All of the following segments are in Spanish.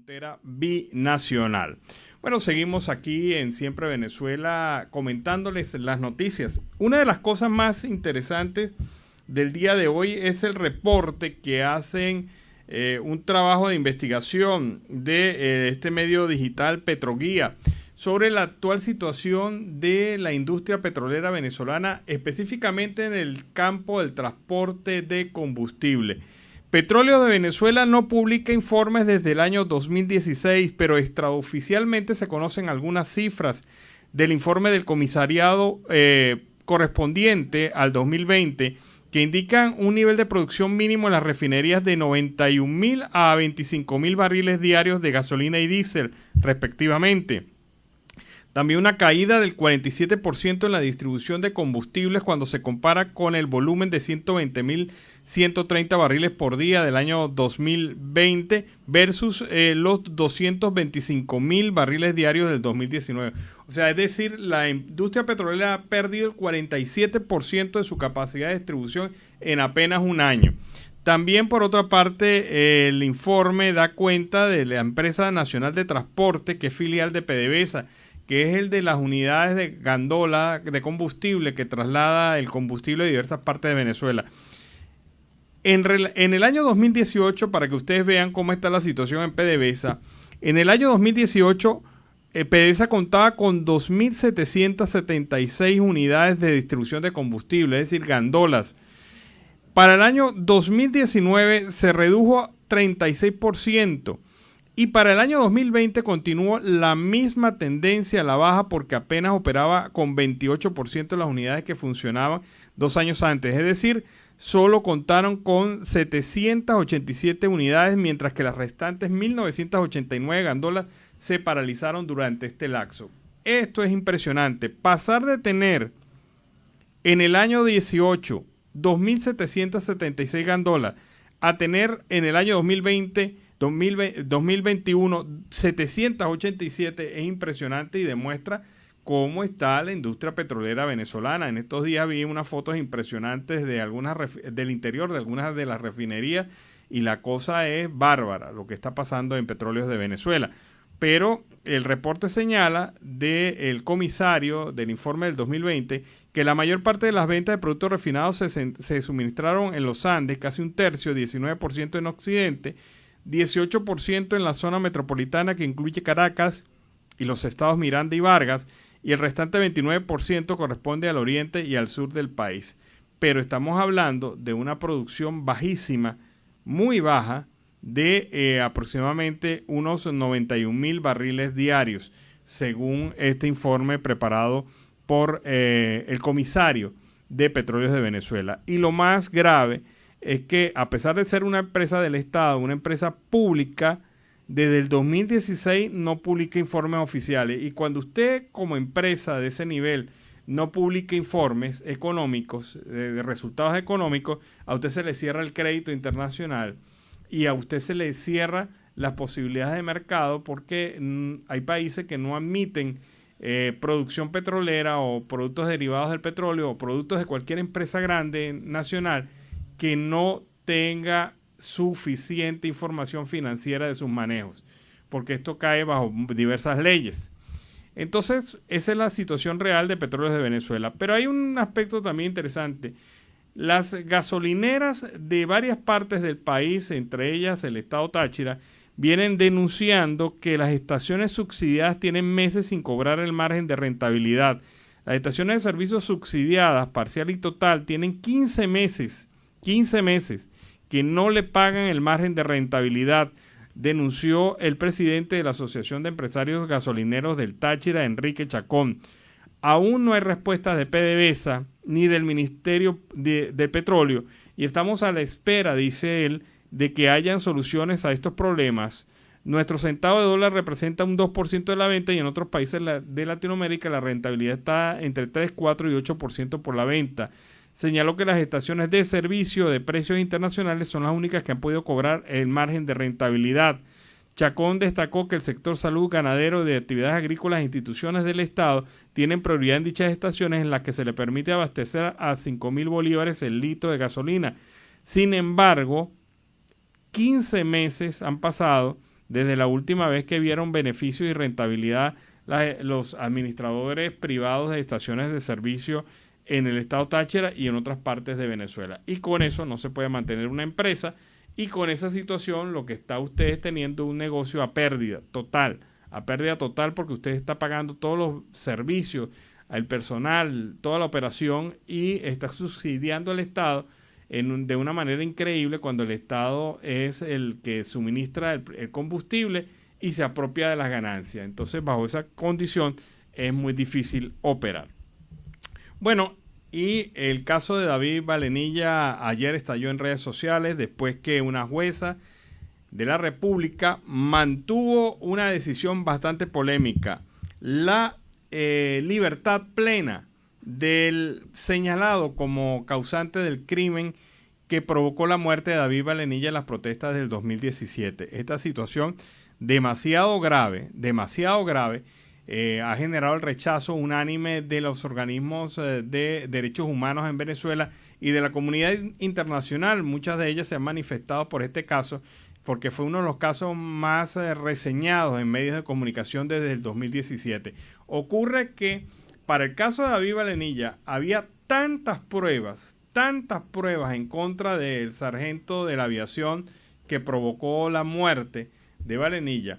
frontera binacional. Bueno, seguimos aquí en Siempre Venezuela comentándoles las noticias. Una de las cosas más interesantes del día de hoy es el reporte que hacen un trabajo de investigación de este medio digital Petroguía sobre la actual situación de la industria petrolera venezolana, específicamente en el campo del transporte de combustible. Petróleo de Venezuela no publica informes desde el año 2016, pero extraoficialmente se conocen algunas cifras del informe del comisariado correspondiente al 2020, que indican un nivel de producción mínimo en las refinerías de 91.000 a 25.000 barriles diarios de gasolina y diésel, respectivamente. También una caída del 47% en la distribución de combustibles cuando se compara con el volumen de 120.130 barriles por día del año 2020 versus los 225.000 barriles diarios del 2019. O sea, es decir, la industria petrolera ha perdido el 47% de su capacidad de distribución en apenas un año. También, por otra parte, el informe da cuenta de la empresa nacional de transporte, que es filial de PDVSA, que es el de las unidades de gandola de combustible que traslada el combustible a diversas partes de Venezuela. En el año 2018, para que ustedes vean cómo está la situación en PDVSA, en el año 2018 PDVSA contaba con 2.776 unidades de distribución de combustible, es decir, gandolas. Para el año 2019 se redujo a 36%. Y para el año 2020 continuó la misma tendencia a la baja porque apenas operaba con 28% de las unidades que funcionaban 2 años antes. Es decir, solo contaron con 787 unidades, mientras que las restantes 1.989 gandolas se paralizaron durante este lapso. Esto es impresionante. Pasar de tener en el año 18 2.776 gandolas a tener en el año 2021 787 es impresionante y demuestra cómo está la industria petrolera venezolana. En estos días vi unas fotos impresionantes de del interior de algunas de las refinerías y la cosa es bárbara lo que está pasando en Petróleos de Venezuela. Pero el reporte señala del comisario del informe del 2020 que la mayor parte de las ventas de productos refinados se suministraron en los Andes, casi un tercio, 19% en Occidente, 18% en la zona metropolitana que incluye Caracas y los estados Miranda y Vargas, y el restante 29% corresponde al oriente y al sur del país. Pero estamos hablando de una producción bajísima, muy baja, de aproximadamente unos 91.000 barriles diarios, según este informe preparado por el comisario de Petróleos de Venezuela. Y lo más grave es que, a pesar de ser una empresa del Estado, una empresa pública, desde el 2016 no publica informes oficiales. Y cuando usted, como empresa de ese nivel, no publica informes económicos, de resultados económicos, a usted se le cierra el crédito internacional y a usted se le cierra las posibilidades de mercado, porque hay países que no admiten producción petrolera o productos derivados del petróleo o productos de cualquier empresa grande nacional que no tenga suficiente información financiera de sus manejos, porque esto cae bajo diversas leyes. Entonces, esa es la situación real de Petróleos de Venezuela. Pero hay un aspecto también interesante. Las gasolineras de varias partes del país, entre ellas el estado Táchira, vienen denunciando que las estaciones subsidiadas tienen meses sin cobrar el margen de rentabilidad. Las estaciones de servicios subsidiadas, parcial y total, tienen 15 meses que no le pagan el margen de rentabilidad, denunció el presidente de la Asociación de Empresarios Gasolineros del Táchira, Enrique Chacón. Aún no hay respuestas de PDVSA ni del Ministerio de Petróleo y estamos a la espera, dice él, de que hayan soluciones a estos problemas. Nuestro centavo de dólar representa un 2% de la venta y en otros países de Latinoamérica la rentabilidad está entre 3, 4 y 8% por la venta. Señaló que las estaciones de servicio de precios internacionales son las únicas que han podido cobrar el margen de rentabilidad. Chacón destacó que el sector salud, ganadero, de actividades agrícolas e instituciones del Estado tienen prioridad en dichas estaciones en las que se le permite abastecer a 5.000 bolívares el litro de gasolina. Sin embargo, 15 meses han pasado desde la última vez que vieron beneficios y rentabilidad los administradores privados de estaciones de servicio en el estado Táchira y en otras partes de Venezuela. Y con eso no se puede mantener una empresa, y con esa situación lo que está usted es teniendo un negocio a pérdida total, porque usted está pagando todos los servicios, el personal, toda la operación, y está subsidiando al Estado de una manera increíble, cuando el Estado es el que suministra el combustible y se apropia de las ganancias. Entonces, bajo esa condición es muy difícil operar. Bueno, y el caso de David Valenilla ayer estalló en redes sociales después que una jueza de la República mantuvo una decisión bastante polémica: la libertad plena del señalado como causante del crimen que provocó la muerte de David Valenilla en las protestas del 2017. Esta situación demasiado grave, ha generado el rechazo unánime de los organismos de derechos humanos en Venezuela y de la comunidad internacional. Muchas de ellas se han manifestado por este caso, porque fue uno de los casos más reseñados en medios de comunicación desde el 2017. Ocurre que para el caso de David Valenilla había tantas pruebas en contra del sargento de la aviación que provocó la muerte de Valenilla,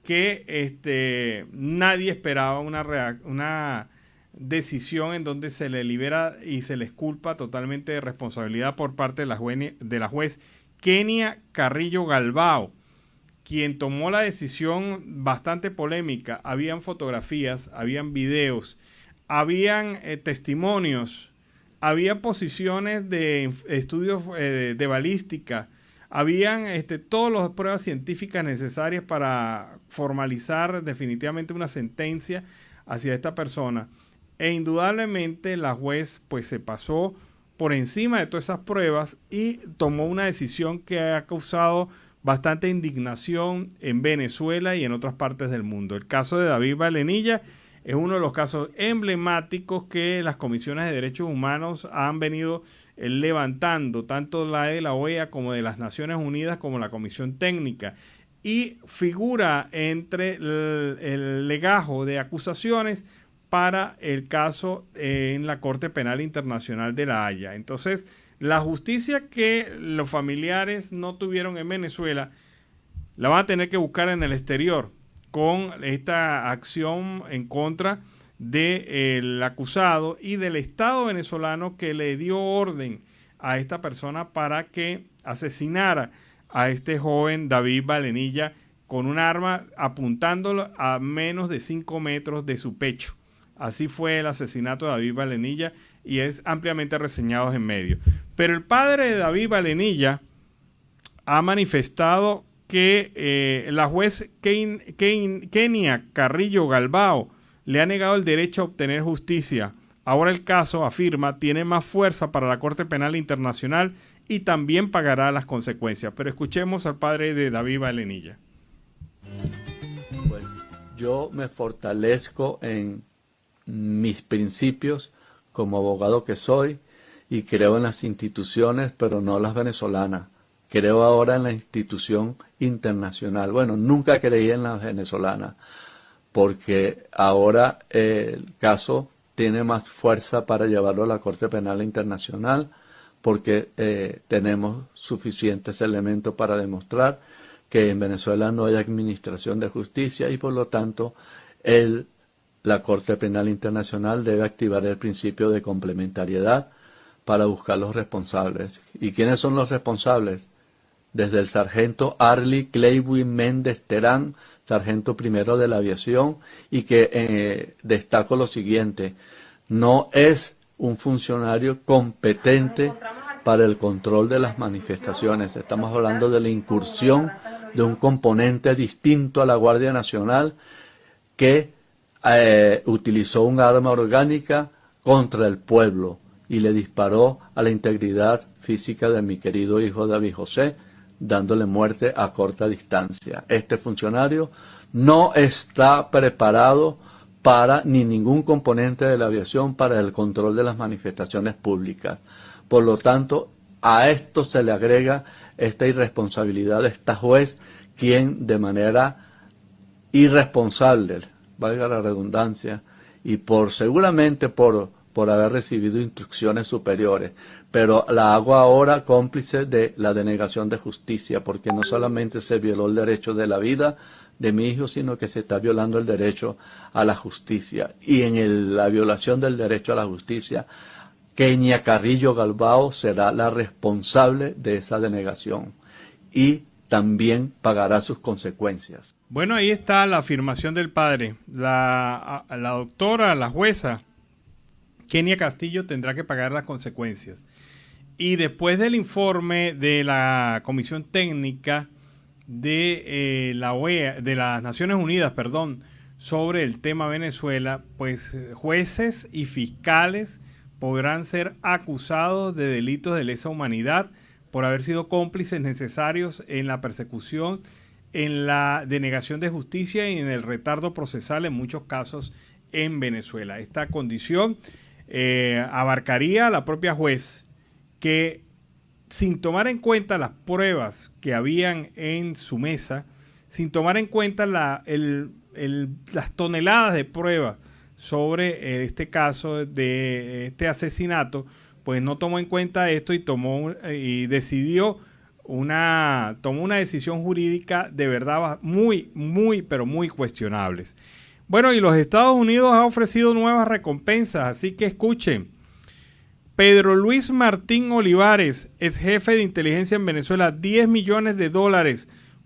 que nadie esperaba una decisión en donde se le libera y se les culpa totalmente de responsabilidad por parte de la juez Kenia Carrillo Galbao, quien tomó la decisión bastante polémica. Habían fotografías, habían videos, habían testimonios, había posiciones de estudios de balística, habían todas las pruebas científicas necesarias para formalizar definitivamente una sentencia hacia esta persona. E indudablemente la juez pues se pasó por encima de todas esas pruebas y tomó una decisión que ha causado bastante indignación en Venezuela y en otras partes del mundo. El caso de David Valenilla es uno de los casos emblemáticos que las comisiones de derechos humanos han venido levantando, tanto la de la OEA como de las Naciones Unidas, como la Comisión Técnica, y figura entre el legajo de acusaciones para el caso en la Corte Penal Internacional de La Haya. Entonces, la justicia que los familiares no tuvieron en Venezuela la van a tener que buscar en el exterior, con esta acción en contra del acusado y del Estado venezolano, que le dio orden a esta persona para que asesinara a este joven David Valenilla con un arma, apuntándolo a menos de 5 metros de su pecho. Así fue el asesinato de David Valenilla y es ampliamente reseñado en medios. Pero el padre de David Valenilla ha manifestado que la juez Kenia Carrillo Galbao le ha negado el derecho a obtener justicia. Ahora el caso, afirma, tiene más fuerza para la Corte Penal Internacional y también pagará las consecuencias. Pero escuchemos al padre de David Valenilla. Bueno, yo me fortalezco en mis principios como abogado que soy y creo en las instituciones, pero no las venezolanas. Creo ahora en la institución internacional. Bueno, nunca creí en la venezolana, porque ahora el caso tiene más fuerza para llevarlo a la Corte Penal Internacional, porque tenemos suficientes elementos para demostrar que en Venezuela no hay administración de justicia y por lo tanto la Corte Penal Internacional debe activar el principio de complementariedad para buscar los responsables. ¿Y quiénes son los responsables? Desde el sargento Arly Cleywin Méndez Terán, sargento primero de la aviación, y que destaco lo siguiente: no es un funcionario competente para el control de las manifestaciones. Estamos hablando de la incursión de un componente distinto a la Guardia Nacional que utilizó un arma orgánica contra el pueblo y le disparó a la integridad física de mi querido hijo David José, dándole muerte a corta distancia. Este funcionario no está preparado para ni ningún componente de la aviación para el control de las manifestaciones públicas. Por lo tanto, a esto se le agrega esta irresponsabilidad de esta juez quien de manera irresponsable, valga la redundancia, y seguramente por haber recibido instrucciones superiores, pero la hago ahora cómplice de la denegación de justicia, porque no solamente se violó el derecho de la vida de mi hijo, sino que se está violando el derecho a la justicia. Y en la violación del derecho a la justicia, Kenia Carrillo Galbao será la responsable de esa denegación y también pagará sus consecuencias. Bueno, ahí está la afirmación del padre. La doctora, la jueza, Kenia Castillo, tendrá que pagar las consecuencias. Y después del informe de la Comisión Técnica de la OEA, de las Naciones Unidas, sobre el tema Venezuela, pues jueces y fiscales podrán ser acusados de delitos de lesa humanidad por haber sido cómplices necesarios en la persecución, en la denegación de justicia y en el retardo procesal en muchos casos en Venezuela. Esta condición abarcaría a la propia juez, que sin tomar en cuenta las pruebas que habían en su mesa, sin tomar en cuenta las toneladas de pruebas sobre este caso de este asesinato, pues no tomó en cuenta esto y tomó una decisión jurídica de verdad muy cuestionables. Bueno, y los Estados Unidos ha ofrecido nuevas recompensas, así que escuchen. Pedro Luis Martín Olivares, ex jefe de inteligencia en Venezuela, $10 millones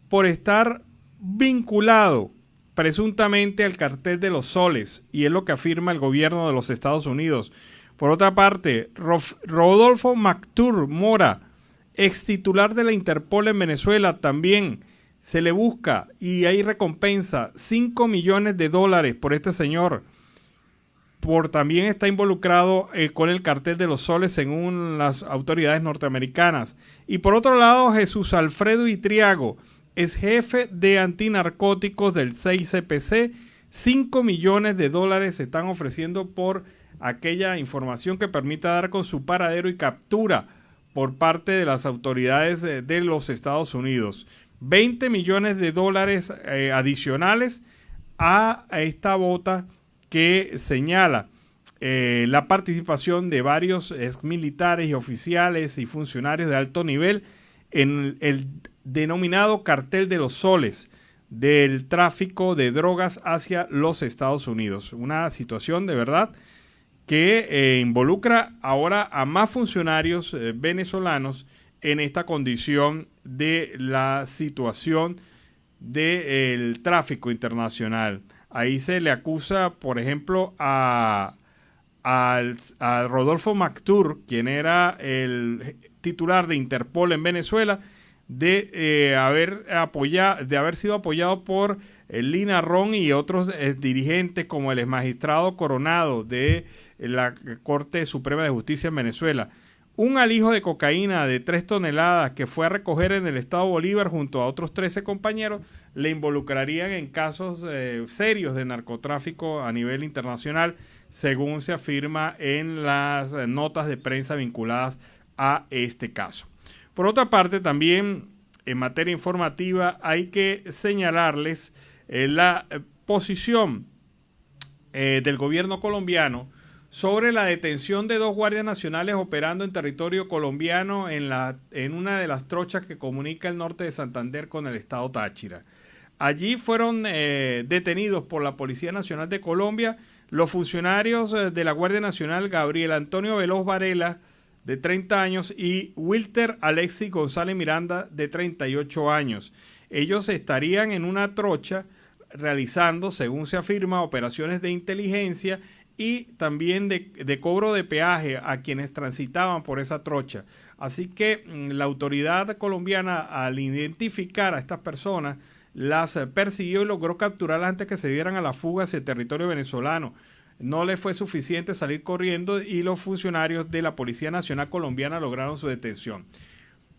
por estar vinculado presuntamente al cartel de los soles, y es lo que afirma el gobierno de los Estados Unidos. Por otra parte, Rodolfo Mactur Mora, ex titular de la Interpol en Venezuela, también se le busca y hay recompensa, $5 millones por este señor. También está involucrado con el cartel de los soles según las autoridades norteamericanas. Y por otro lado, Jesús Alfredo Itriago, es jefe de antinarcóticos del 6CPC, $5 millones se están ofreciendo por aquella información que permita dar con su paradero y captura por parte de las autoridades de los Estados Unidos. $20 millones adicionales a esta bota que señala la participación de varios exmilitares y oficiales y funcionarios de alto nivel en el denominado cartel de los soles del tráfico de drogas hacia los Estados Unidos. Una situación de verdad que involucra ahora a más funcionarios venezolanos en esta condición de la situación del tráfico internacional. Ahí se le acusa, por ejemplo, a Rodolfo Mactur, quien era el titular de Interpol en Venezuela, de haber sido apoyado por Lina Ron y otros dirigentes, como el exmagistrado Coronado de la Corte Suprema de Justicia en Venezuela. Un alijo de cocaína de 3 toneladas que fue a recoger en el estado Bolívar junto a otros 13 compañeros le involucrarían en casos serios de narcotráfico a nivel internacional, según se afirma en las notas de prensa vinculadas a este caso. Por otra parte, también en materia informativa hay que señalarles la posición del gobierno colombiano sobre la detención de 2 guardias nacionales operando en territorio colombiano en una de las trochas que comunica el norte de Santander con el estado Táchira. Allí fueron detenidos por la Policía Nacional de Colombia los funcionarios de la Guardia Nacional Gabriel Antonio Veloz Varela, de 30 años, y Wilter Alexis González Miranda, de 38 años. Ellos estarían en una trocha realizando, según se afirma, operaciones de inteligencia y también de cobro de peaje a quienes transitaban por esa trocha. Así que la autoridad colombiana, al identificar a estas personas, las persiguió y logró capturarlas antes que se dieran a la fuga hacia el territorio venezolano. No les fue suficiente salir corriendo y los funcionarios de la Policía Nacional Colombiana lograron su detención.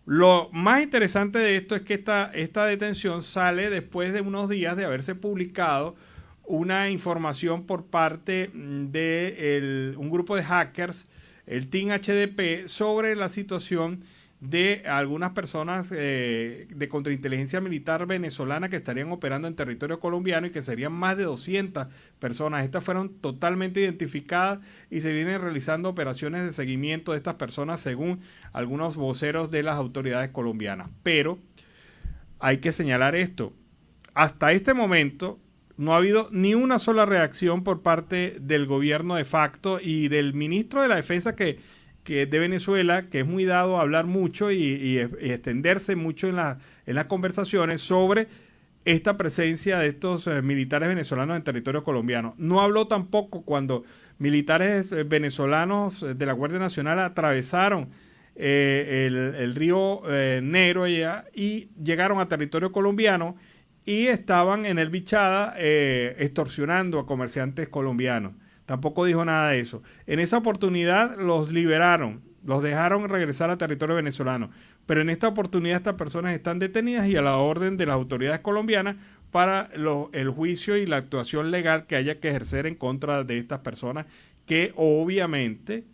Lo más interesante de esto es que esta detención sale después de unos días de haberse publicado una información por parte de un grupo de hackers, el Team HDP, sobre la situación de algunas personas de contrainteligencia militar venezolana que estarían operando en territorio colombiano y que serían más de 200 personas. Estas fueron totalmente identificadas y se vienen realizando operaciones de seguimiento de estas personas según algunos voceros de las autoridades colombianas. Pero hay que señalar esto. Hasta este momento no ha habido ni una sola reacción por parte del gobierno de facto y del ministro de la Defensa que de Venezuela, que es muy dado a hablar mucho y extenderse mucho en las conversaciones sobre esta presencia de estos militares venezolanos en territorio colombiano. No habló tampoco cuando militares venezolanos de la Guardia Nacional atravesaron el río Negro allá y llegaron a territorio colombiano y estaban en el Bichada extorsionando a comerciantes colombianos. Tampoco dijo nada de eso. En esa oportunidad los liberaron, los dejaron regresar a territorio venezolano. Pero en esta oportunidad estas personas están detenidas y a la orden de las autoridades colombianas para el juicio y la actuación legal que haya que ejercer en contra de estas personas que obviamente,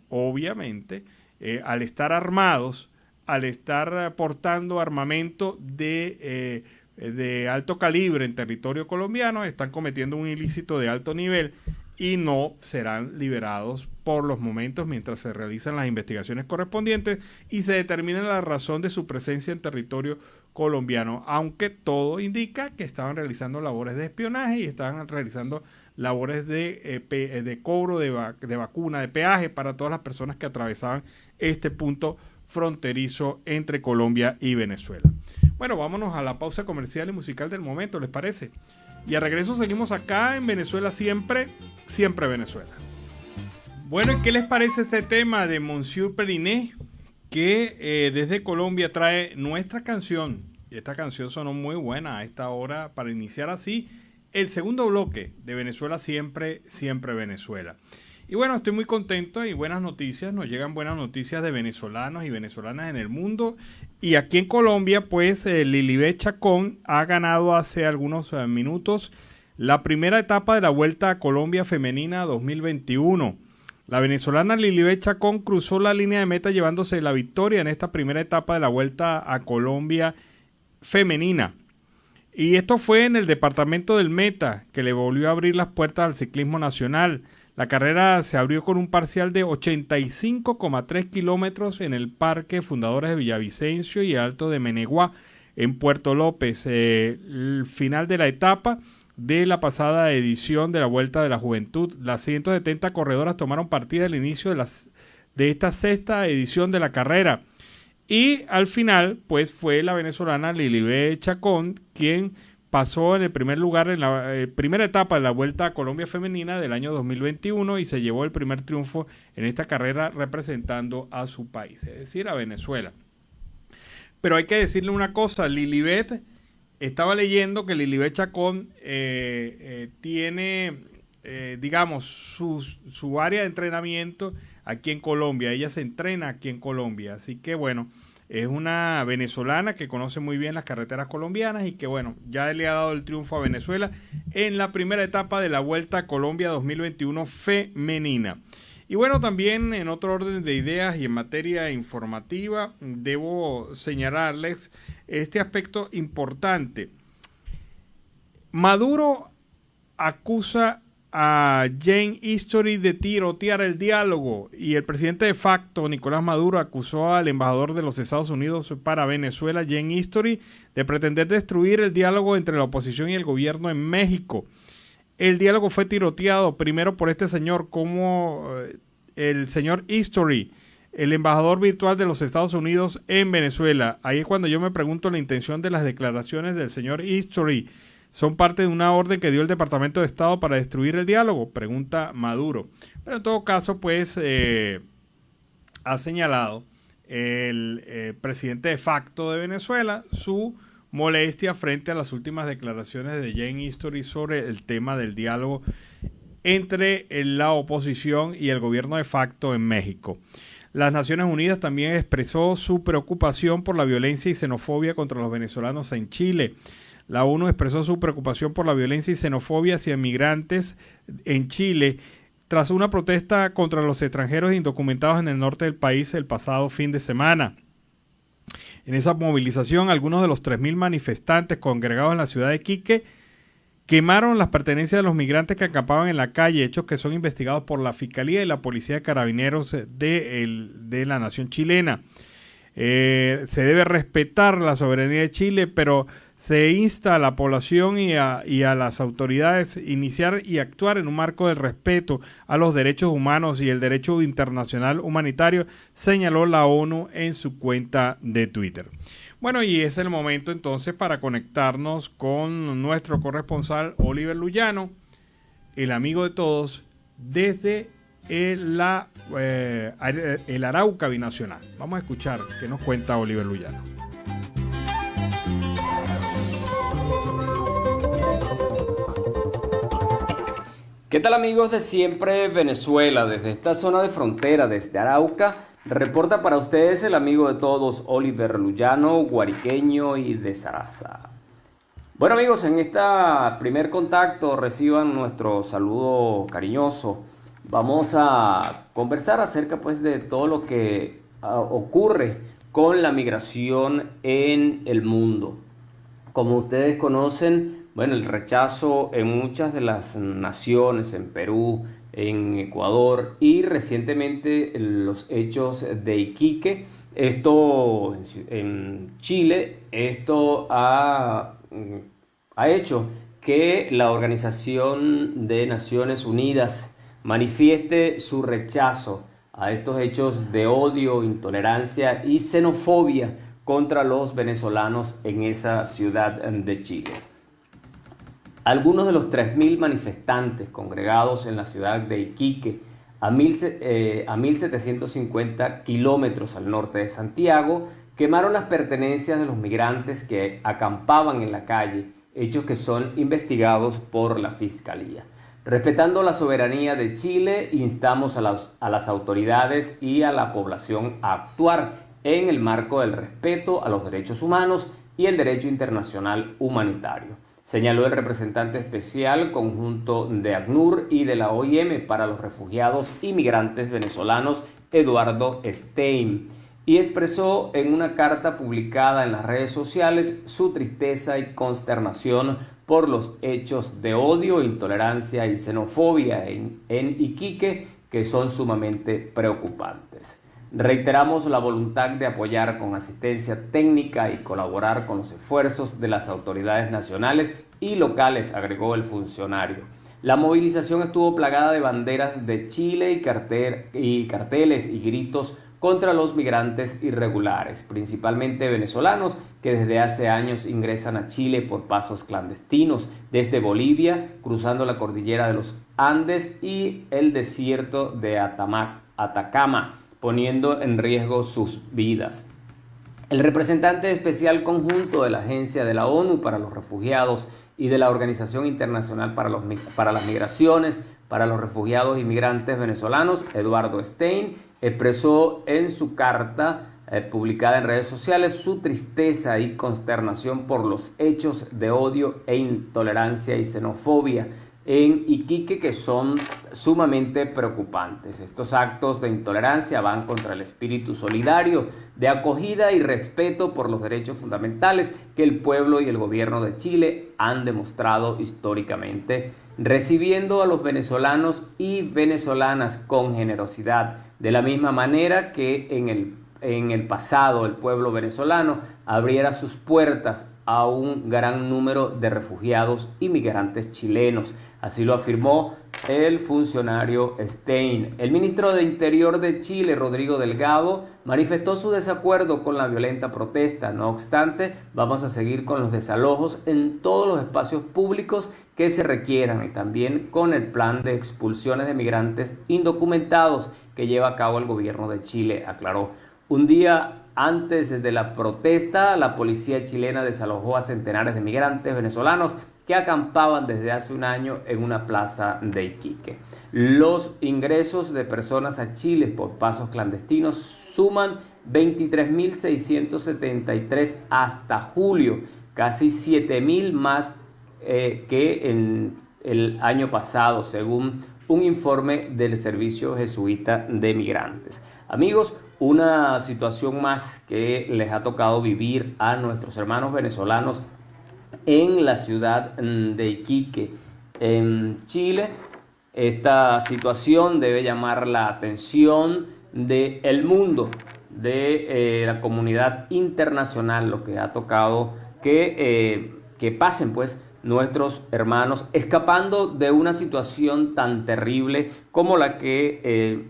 al estar armados, al estar portando armamento de alto calibre en territorio colombiano, están cometiendo un ilícito de alto nivel y no serán liberados por los momentos mientras se realizan las investigaciones correspondientes y se determina la razón de su presencia en territorio colombiano, aunque todo indica que estaban realizando labores de espionaje y estaban realizando labores de cobro de vacuna, de peaje para todas las personas que atravesaban este punto fronterizo entre Colombia y Venezuela. Bueno, vámonos a la pausa comercial y musical del momento, ¿les parece? Y a regreso seguimos acá en Venezuela siempre, siempre Venezuela. Bueno, ¿y qué les parece este tema de Monsieur Periné? Que desde Colombia trae nuestra canción. Y esta canción sonó muy buena a esta hora para iniciar así el segundo bloque de Venezuela siempre, siempre Venezuela. Y bueno, estoy muy contento y buenas noticias, nos llegan buenas noticias de venezolanos y venezolanas en el mundo. Y aquí en Colombia, pues Lilibet Chacón ha ganado hace algunos minutos la primera etapa de la Vuelta a Colombia Femenina 2021. La venezolana Lilibet Chacón cruzó la línea de meta llevándose la victoria en esta primera etapa de la Vuelta a Colombia Femenina. Y esto fue en el departamento del Meta, que le volvió a abrir las puertas al ciclismo nacional. La carrera se abrió con un parcial de 85,3 kilómetros en el Parque Fundadores de Villavicencio y Alto de Meneguá, en Puerto López. El final de la etapa de la pasada edición de la Vuelta de la Juventud. Las 170 corredoras tomaron partida al inicio de esta sexta edición de la carrera. Y al final, pues fue la venezolana Lilibet Chacón quien pasó en el primer lugar en la primera etapa de la Vuelta a Colombia Femenina del año 2021 y se llevó el primer triunfo en esta carrera representando a su país, es decir, a Venezuela. Pero hay que decirle una cosa, Lilibet, estaba leyendo que Lilibet Chacón tiene, digamos, su área de entrenamiento aquí en Colombia. Ella se entrena aquí en Colombia, así que bueno, es una venezolana que conoce muy bien las carreteras colombianas y que bueno, ya le ha dado el triunfo a Venezuela en la primera etapa de la Vuelta a Colombia 2021 femenina. Y bueno, también en otro orden de ideas y en materia informativa, debo señalarles este aspecto importante. Maduro acusa a Jane History de tirotear el diálogo y el presidente de facto, Nicolás Maduro, acusó al embajador de los Estados Unidos para Venezuela, Jane History, de pretender destruir el diálogo entre la oposición y el gobierno en México. El diálogo fue tiroteado primero por este señor como el señor History, el embajador virtual de los Estados Unidos en Venezuela. Ahí es cuando yo me pregunto la intención de las declaraciones del señor History. ¿Son parte de una orden que dio el Departamento de Estado para destruir el diálogo? Pregunta Maduro. Pero en todo caso, pues, ha señalado el presidente de facto de Venezuela su molestia frente a las últimas declaraciones de Jane History sobre el tema del diálogo entre la oposición y el gobierno de facto en México. Las Naciones Unidas también expresó su preocupación por la violencia y xenofobia contra los venezolanos en Chile. La ONU expresó su preocupación por la violencia y xenofobia hacia migrantes en Chile tras una protesta contra los extranjeros indocumentados en el norte del país el pasado fin de semana. En esa movilización, algunos de los 3.000 manifestantes congregados en la ciudad de Iquique quemaron las pertenencias de los migrantes que acampaban en la calle, hechos que son investigados por la Fiscalía y la Policía de Carabineros de la nación chilena. Se debe respetar la soberanía de Chile, pero se insta a la población y a las autoridades a iniciar y actuar en un marco del respeto a los derechos humanos y el derecho internacional humanitario, señaló la ONU en su cuenta de Twitter. Bueno, y es el momento entonces para conectarnos con nuestro corresponsal Oliver Luyano, el amigo de todos, desde el Arauca binacional. Vamos a escuchar qué nos cuenta Oliver Luyano. ¿Qué tal, amigos de Siempre Venezuela? Desde esta zona de frontera, desde Arauca, reporta para ustedes el amigo de todos, Oliver Luyano, guariqueño y de Saraza. Bueno, amigos, en este primer contacto reciban nuestro saludo cariñoso. Vamos a conversar acerca pues de todo lo que ocurre con la migración en el mundo. Como ustedes conocen, bueno, el rechazo en muchas de las naciones, en Perú, en Ecuador y recientemente los hechos de Iquique, esto en Chile, esto ha hecho que la Organización de Naciones Unidas manifieste su rechazo a estos hechos de odio, intolerancia y xenofobia contra los venezolanos en esa ciudad de Chile. Algunos de los 3.000 manifestantes congregados en la ciudad de Iquique, a 1.750 kilómetros al norte de Santiago, quemaron las pertenencias de los migrantes que acampaban en la calle, hechos que son investigados por la Fiscalía. Respetando la soberanía de Chile, instamos a las autoridades y a la población a actuar en el marco del respeto a los derechos humanos y el derecho internacional humanitario, señaló el representante especial conjunto de ACNUR y de la OIM para los refugiados y migrantes venezolanos, Eduardo Stein, y expresó en una carta publicada en las redes sociales su tristeza y consternación por los hechos de odio, intolerancia y xenofobia en Iquique, que son sumamente preocupantes. Reiteramos la voluntad de apoyar con asistencia técnica y colaborar con los esfuerzos de las autoridades nacionales y locales, agregó el funcionario. La movilización estuvo plagada de banderas de Chile y carteles y gritos contra los migrantes irregulares, principalmente venezolanos, que desde hace años ingresan a Chile por pasos clandestinos desde Bolivia, cruzando la cordillera de los Andes y el desierto de Atacama, poniendo en riesgo sus vidas. El representante especial conjunto de la Agencia de la ONU para los Refugiados y de la Organización Internacional para las Migraciones, para los Refugiados y Migrantes Venezolanos, Eduardo Stein, expresó en su carta publicada en redes sociales su tristeza y consternación por los hechos de odio e intolerancia y xenofobia en Iquique, que son sumamente preocupantes. Estos actos de intolerancia van contra el espíritu solidario de acogida y respeto por los derechos fundamentales que el pueblo y el gobierno de Chile han demostrado históricamente, recibiendo a los venezolanos y venezolanas con generosidad, de la misma manera que en el pasado el pueblo venezolano abriera sus puertas a un gran número de refugiados y migrantes chilenos. Así lo afirmó el funcionario Stein. El ministro de Interior de Chile, Rodrigo Delgado, manifestó su desacuerdo con la violenta protesta. No obstante, vamos a seguir con los desalojos en todos los espacios públicos que se requieran y también con el plan de expulsiones de migrantes indocumentados que lleva a cabo el gobierno de Chile, aclaró. Un día antes de la protesta, la policía chilena desalojó a centenares de migrantes venezolanos que acampaban desde hace un año en una plaza de Iquique. Los ingresos de personas a Chile por pasos clandestinos suman 23.673 hasta julio, casi 7.000 más que en el año pasado, según un informe del Servicio Jesuita de Migrantes. Amigos, una situación más que les ha tocado vivir a nuestros hermanos venezolanos en la ciudad de Iquique, en Chile. Esta situación debe llamar la atención del mundo, de la comunidad internacional, lo que ha tocado que pasen pues nuestros hermanos escapando de una situación tan terrible como la que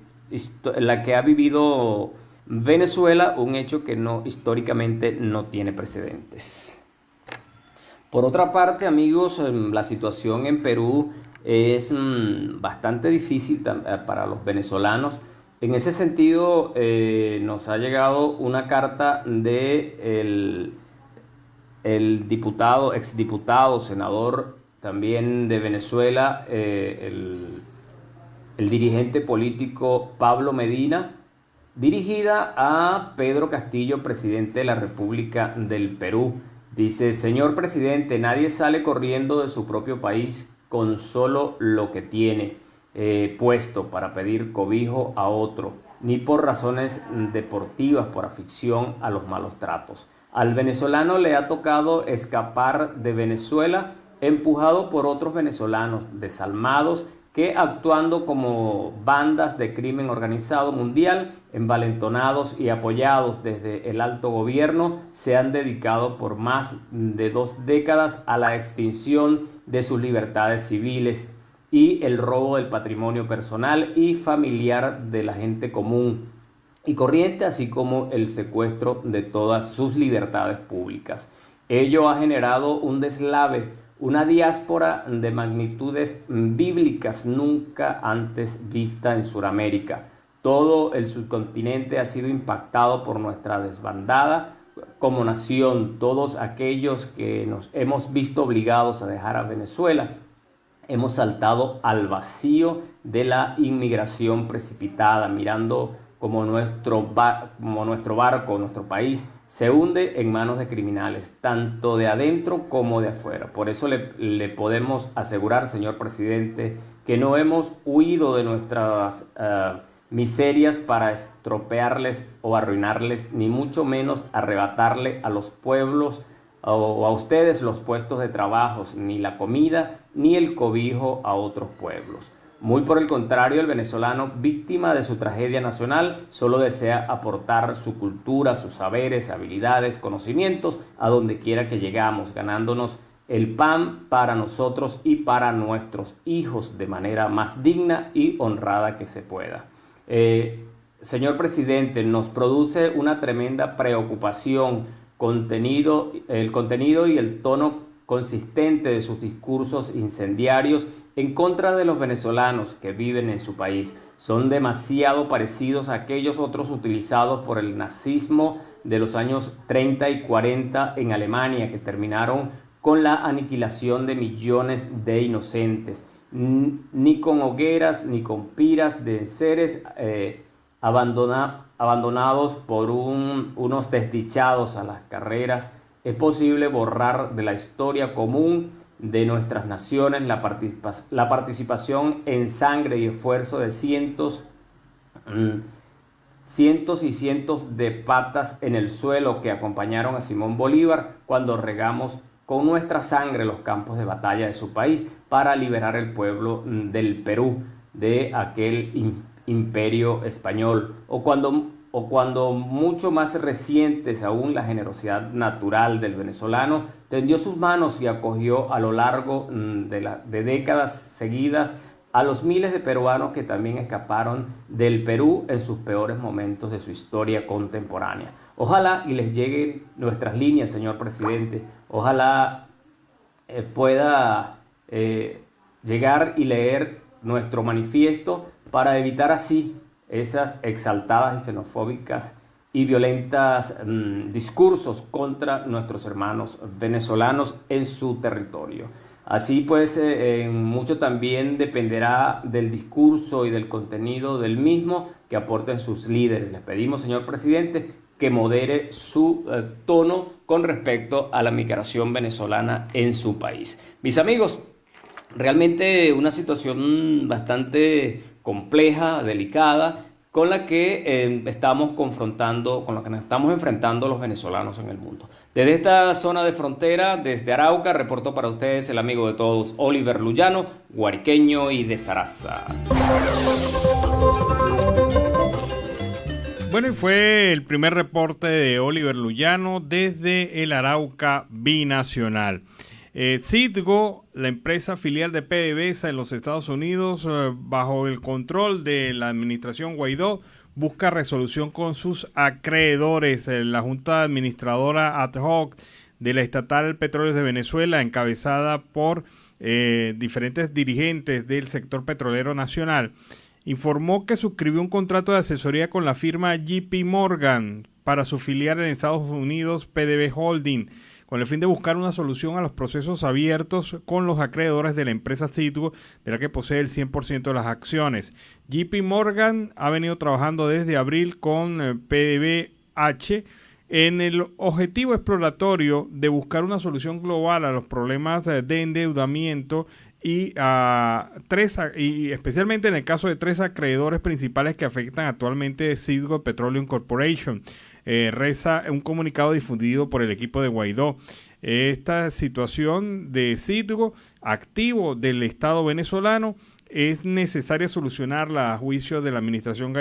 ha vivido Venezuela, un hecho que históricamente no tiene precedentes. Por otra parte, amigos, la situación en Perú es bastante difícil para los venezolanos. En ese sentido, nos ha llegado una carta de el diputado, exdiputado, senador también de Venezuela, el dirigente político Pablo Medina, dirigida a Pedro Castillo, presidente de la República del Perú. Dice: señor presidente, nadie sale corriendo de su propio país con solo lo que tiene puesto para pedir cobijo a otro, ni por razones deportivas, por afición a los malos tratos. Al venezolano le ha tocado escapar de Venezuela empujado por otros venezolanos desalmados que, actuando como bandas de crimen organizado mundial, envalentonados y apoyados desde el alto gobierno, se han dedicado por más de 2 décadas a la extinción de sus libertades civiles y el robo del patrimonio personal y familiar de la gente común y corriente, así como el secuestro de todas sus libertades públicas. Ello ha generado un deslave, una diáspora de magnitudes bíblicas nunca antes vista en Sudamérica. Todo el subcontinente ha sido impactado por nuestra desbandada como nación. Todos aquellos que nos hemos visto obligados a dejar a Venezuela, hemos saltado al vacío de la inmigración precipitada, mirando como nuestro barco, nuestro país, se hunde en manos de criminales, tanto de adentro como de afuera. Por eso le podemos asegurar, señor presidente, que no hemos huido de nuestras miserias para estropearles o arruinarles, ni mucho menos arrebatarle a los pueblos o a ustedes los puestos de trabajo, ni la comida, ni el cobijo a otros pueblos. Muy por el contrario, el venezolano, víctima de su tragedia nacional, solo desea aportar su cultura, sus saberes, habilidades, conocimientos a donde quiera que llegamos, ganándonos el pan para nosotros y para nuestros hijos de manera más digna y honrada que se pueda. Señor presidente, nos produce una tremenda preocupación el contenido y el tono consistente de sus discursos incendiarios en contra de los venezolanos que viven en su país. Son demasiado parecidos a aquellos otros utilizados por el nazismo de los años 30 y 40 en Alemania, que terminaron con la aniquilación de millones de inocentes. Ni con hogueras, ni con piras de seres abandonados por unos desdichados a las carreras, es posible borrar de la historia común de nuestras naciones la participación en sangre y esfuerzo de cientos y cientos de patas en el suelo que acompañaron a Simón Bolívar cuando regamos con nuestra sangre los campos de batalla de su país para liberar el pueblo del Perú de aquel imperio español, o cuando mucho más recientes aún, la generosidad natural del venezolano tendió sus manos y acogió a lo largo de décadas seguidas a los miles de peruanos que también escaparon del Perú en sus peores momentos de su historia contemporánea. Ojalá y les lleguen nuestras líneas, señor presidente. Ojalá pueda llegar y leer nuestro manifiesto para evitar así esas exaltadas y xenofóbicas y violentas discursos contra nuestros hermanos venezolanos en su territorio. Así pues, mucho también dependerá del discurso y del contenido del mismo que aporten sus líderes. Les pedimos, señor presidente, que modere su tono con respecto a la migración venezolana en su país. Mis amigos, realmente una situación bastante compleja, delicada, con la que estamos confrontando, con la que nos estamos enfrentando los venezolanos en el mundo. Desde esta zona de frontera, desde Arauca, reportó para ustedes el amigo de todos, Oliver Luyano, guariqueño y de Saraza. Bueno, y fue el primer reporte de Oliver Luyano desde el Arauca binacional. Citgo, la empresa filial de PDVSA en los Estados Unidos, bajo el control de la administración Guaidó, busca resolución con sus acreedores. La Junta Administradora Ad Hoc de la Estatal Petróleos de Venezuela, encabezada por diferentes dirigentes del sector petrolero nacional, informó que suscribió un contrato de asesoría con la firma JP Morgan para su filial en Estados Unidos, PDV Holding, con el fin de buscar una solución a los procesos abiertos con los acreedores de la empresa Citgo, de la que posee el 100% de las acciones. JP Morgan ha venido trabajando desde abril con PDVH en el objetivo exploratorio de buscar una solución global a los problemas de endeudamiento y especialmente en el caso de 3 acreedores principales que afectan actualmente Citgo Petroleum Corporation. Reza un comunicado difundido por el equipo de Guaidó. Esta situación de Citgo, activo del Estado venezolano, es necesaria solucionarla a juicio de la administración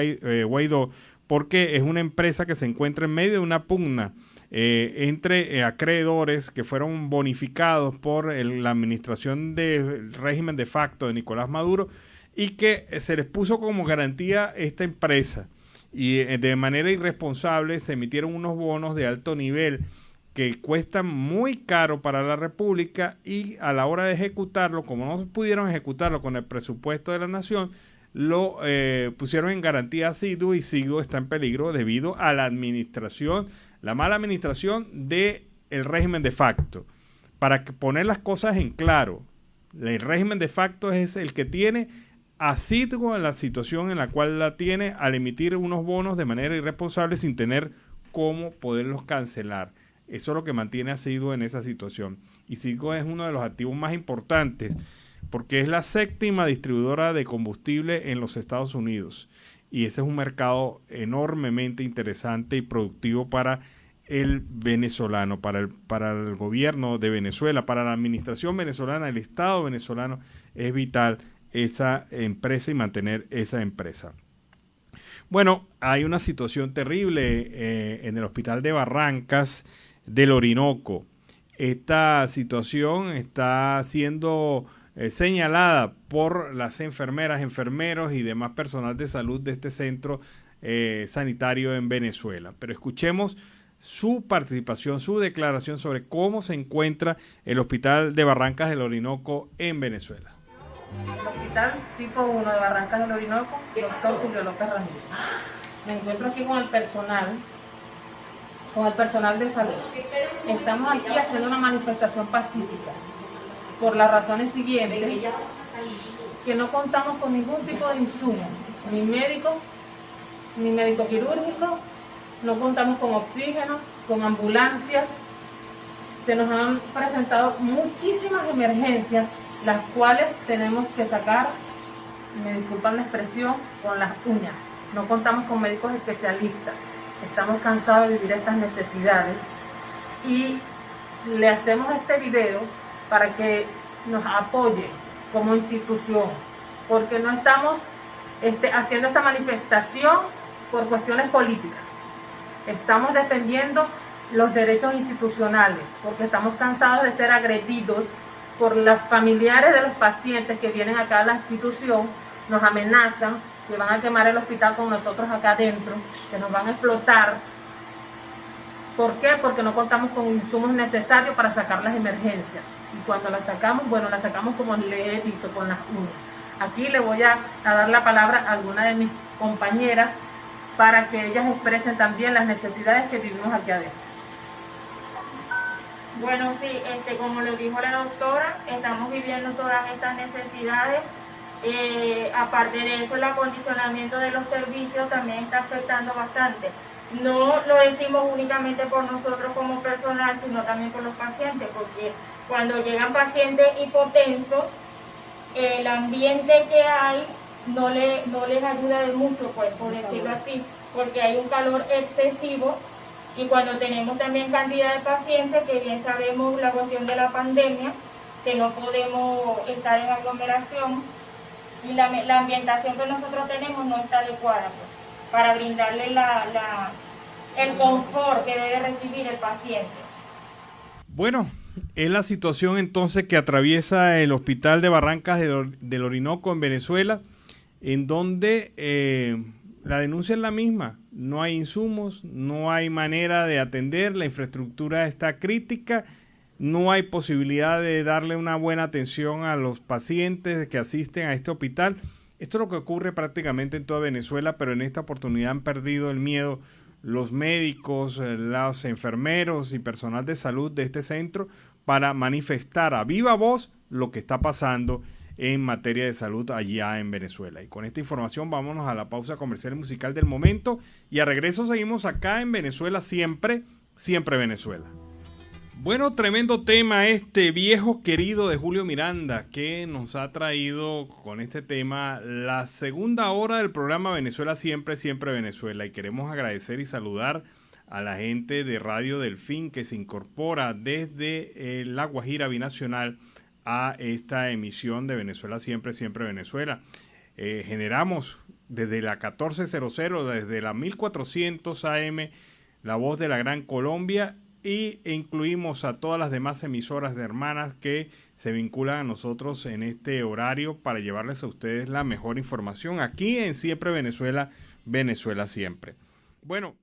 Guaidó, porque es una empresa que se encuentra en medio de una pugna entre acreedores que fueron bonificados por la administración del régimen de facto de Nicolás Maduro y que se les puso como garantía esta empresa. Y de manera irresponsable se emitieron unos bonos de alto nivel que cuestan muy caro para la República, y a la hora de ejecutarlo, como no pudieron ejecutarlo con el presupuesto de la nación, lo pusieron en garantía a Citgo, y Citgo está en peligro debido a la mala administración del régimen de facto. Para poner las cosas en claro, el régimen de facto es el que tiene a Citgo en la situación en la cual la tiene al emitir unos bonos de manera irresponsable sin tener cómo poderlos cancelar. Eso es lo que mantiene a Citgo en esa situación. Y Citgo es uno de los activos más importantes porque es la 7ª distribuidora de combustible en los Estados Unidos. Y ese es un mercado enormemente interesante y productivo para el venezolano, para el gobierno de Venezuela, para la administración venezolana, el Estado venezolano. Es vital esa empresa y mantener esa empresa. Bueno, hay una situación terrible en el hospital de Barrancas del Orinoco. Esta situación está siendo señalada por las enfermeras, enfermeros y demás personal de salud de este centro sanitario en Venezuela. Pero escuchemos su participación, su declaración sobre cómo se encuentra el hospital de Barrancas del Orinoco en Venezuela. El hospital tipo 1 de Barrancas del Orinoco, doctor Julio López Ramírez. Me encuentro aquí con el personal de salud. Estamos aquí haciendo una manifestación pacífica por las razones siguientes: que no contamos con ningún tipo de insumo, ni médico quirúrgico, no contamos con oxígeno, con ambulancias. Se nos han presentado muchísimas emergencias, las cuales tenemos que sacar, me disculpan la expresión, con las uñas. No contamos con médicos especialistas. Estamos cansados de vivir estas necesidades y le hacemos este video para que nos apoye como institución, porque no estamos haciendo esta manifestación por cuestiones políticas. Estamos defendiendo los derechos institucionales, porque estamos cansados de ser agredidos por los familiares de los pacientes que vienen acá a la institución. Nos amenazan que van a quemar el hospital con nosotros acá adentro, que nos van a explotar. ¿Por qué? Porque no contamos con insumos necesarios para sacar las emergencias. Y cuando las sacamos, bueno, las sacamos como les he dicho, con las uñas. Aquí le voy a dar la palabra a alguna de mis compañeras para que ellas expresen también las necesidades que vivimos aquí adentro. Bueno, sí, como lo dijo la doctora, estamos viviendo todas estas necesidades. Aparte de eso, el acondicionamiento de los servicios también está afectando bastante. No lo decimos únicamente por nosotros como personal, sino también por los pacientes, porque cuando llegan pacientes hipotensos, el ambiente que hay no les ayuda de mucho, pues, por decirlo así, porque hay un calor excesivo y cuando tenemos también cantidad de pacientes, que bien sabemos la cuestión de la pandemia, que no podemos estar en aglomeración y la ambientación que nosotros tenemos no está adecuada, pues, para brindarle el confort que debe recibir el paciente. Bueno, es la situación entonces que atraviesa el Hospital de Barrancas del Orinoco en Venezuela, en donde la denuncia es la misma. No hay insumos, no hay manera de atender, la infraestructura está crítica, no hay posibilidad de darle una buena atención a los pacientes que asisten a este hospital. Esto es lo que ocurre prácticamente en toda Venezuela, pero en esta oportunidad han perdido el miedo los médicos, los enfermeros y personal de salud de este centro para manifestar a viva voz lo que está pasando en materia de salud allá en Venezuela. Y con esta información vámonos a la pausa comercial y musical del momento y a regreso seguimos acá en Venezuela siempre, siempre Venezuela. Bueno, tremendo tema este, Viejo Querido de Julio Miranda, que nos ha traído con este tema la segunda hora del programa Venezuela Siempre, Siempre Venezuela. Y queremos agradecer y saludar a la gente de Radio Delfín que se incorpora desde La Guajira Binacional a esta emisión de Venezuela Siempre, Siempre Venezuela. Generamos desde la 1400, desde la 1400 AM, La Voz de la Gran Colombia, y incluimos a todas las demás emisoras de hermanas que se vinculan a nosotros en este horario para llevarles a ustedes la mejor información aquí en Siempre Venezuela, Venezuela Siempre. Bueno.